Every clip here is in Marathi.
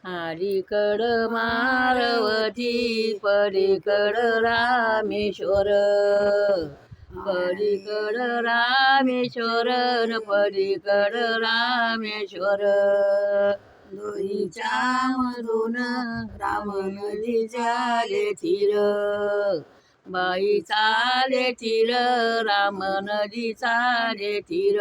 अलीकड मारवती पलीकड रामेश्वर, पलीकड रामेश्वर न पलीकड रामेश्वर. दोन्हीच्या मधून राम नदी चाले तीर, बाई चाले तीर राम नदी चाले तीर.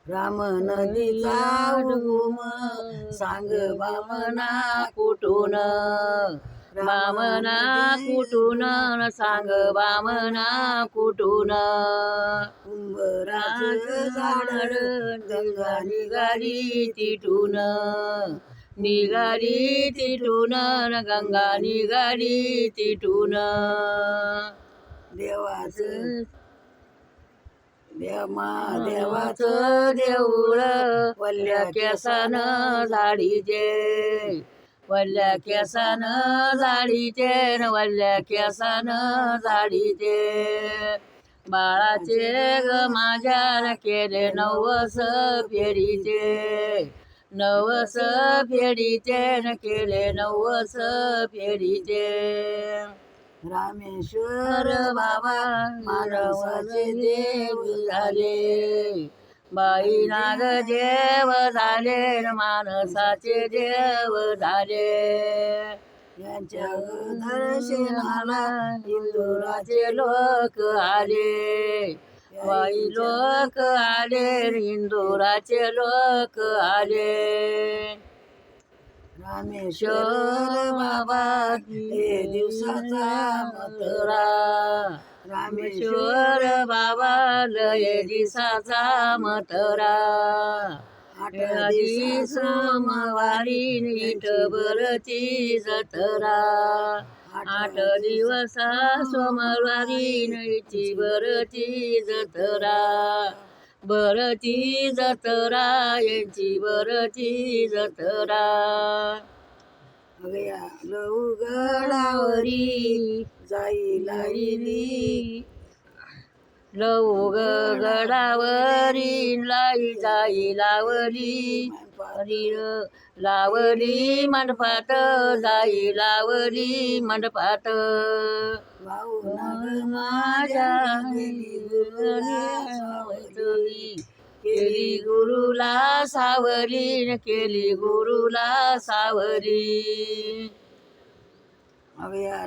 राम नदीचा उगम सांग बामना कुठून, बामना कुठून सांग बामना कुठून. उंबराचं झाड गंगा निघाली तिथून, निघाली तिथून गंगा निघाली तिथून. देवाचं देवाचं देऊळ वल्ल्या केसानं झाडीचे, वल्ल्या केसानं झाडीचे न वल्ल्या केसानं झाडीचे. बाळाचे ग माझ्या केले नवस फेडीचे, नवस फेडीचे न केले नवस फेडीचे. रामेश्वर बाबा मानवाचे देव झाले, बाई नाग देव झाले न माणसाचे देव झाले. यांच्या दर्शनाला इंदुराचे लोक आले, बाई लोक आले इंदुराचे लोक आले. रामेश्वर बाबा हे दिवसाचा मथुरा, रामेश्वर बाबा लय दिवसाचा मथुरा. आठवडी सोमवारी विठ्ठलची जत्रा, 8 दिवस सोमवारी विठ्ठलची जत्रा. बरची जत्रा यांची बरची जत्रा. लवगडावरी जाईला लवगडावरी लाई जाई लावली, लावली मंडपात जाई लावली मंडपात. माझ्या केली गुरुला सावली, केली गुरुला सावली.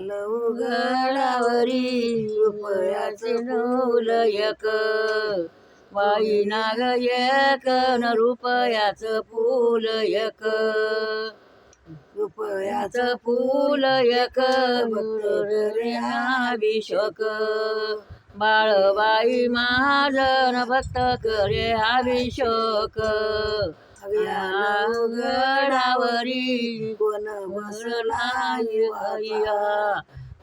लवगडावरी रुपयाचे नऊल एक, बाई नाग एक न रुपयाचं फूल एक, रुपयाचं फूल एक. अभिषेक बाळबाई महाजन भक्त करे अभिषेक. गडावरी कोण बसला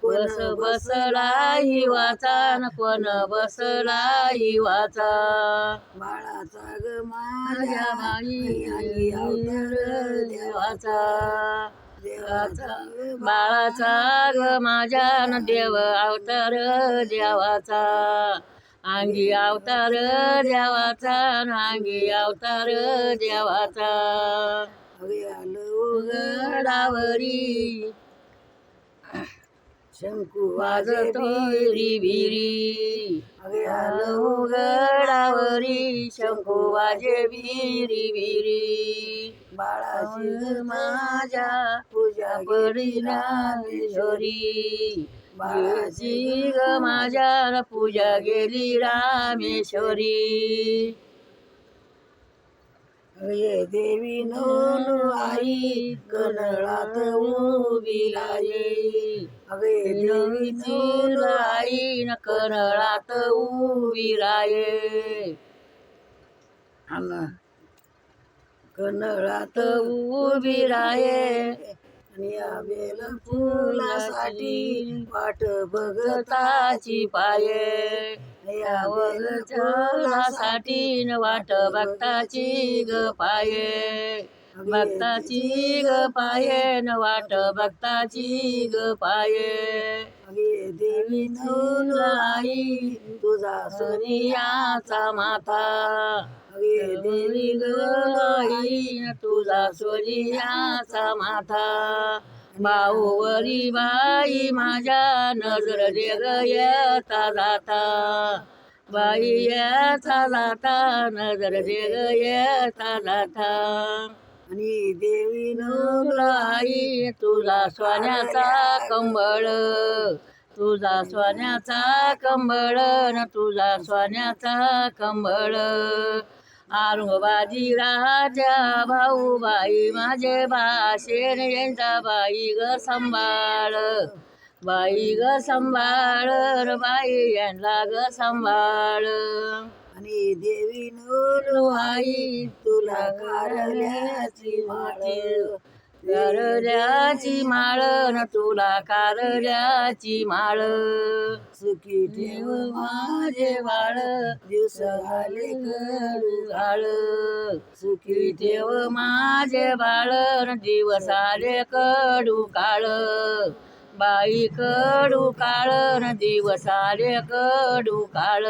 बस बसला हिवाचा न कोण बसला हिवाचा. बाळाचा ग माझ्या बाई देवाचा, देवाचा बाळाचा ग माझ्या न देव अवतार देवाचा. अंगी अवतार देवाचा अंगी अवतार देवाचा. गडावरी शंकू वाजतो विरी, गडावरी शंकू वाजे विरी विरी. बाळाची माझ्या पूजा करी रामेश्वरी, बाळाची ग माझ्या पूजा गेली रामेश्वरी. ये देवी नोनू आई कनळात उभी राये, अगे देवी नोनू आई न कनळात उभी राये. कनळात उभी राये आणि या बेल फुलासाठी वाट बघताची पाये, या फुलासाठी न वाट बघताची ग पाये. भक्ताची ग पाये न वाट भक्ताची ग पाये. देवी तुला आई तुझा सोनियाचा माता, देवी गलाई तुझा सोनियाचा माथा भाऊवरी बाई माझ्या नजर दे ग येता जाता बाई येता जाता नजर दे ग येता जाता आणि देवी आई तुझा सोन्याचा कंबळ तुझा सोन्याचा कंबळ न तुझा सोन्याचा कंबळ आरुबाजी राजा भाऊ बाई माझे भाषेन यांचा बाई ग सांभाळ बाई ग सांभाळ र बाई यांना ग सांभाळ आणि देवी आई तुला कारल्याची माळ कारल्याची माळ न तुला कारल्याची माळ सुखी ठेव माझे बाळ दिवस आले कडू घाळ सुखी ठेव माझे बाळ न दिवस आले कडू काळ बाई कडू काळ न दिवस आले कडू काळ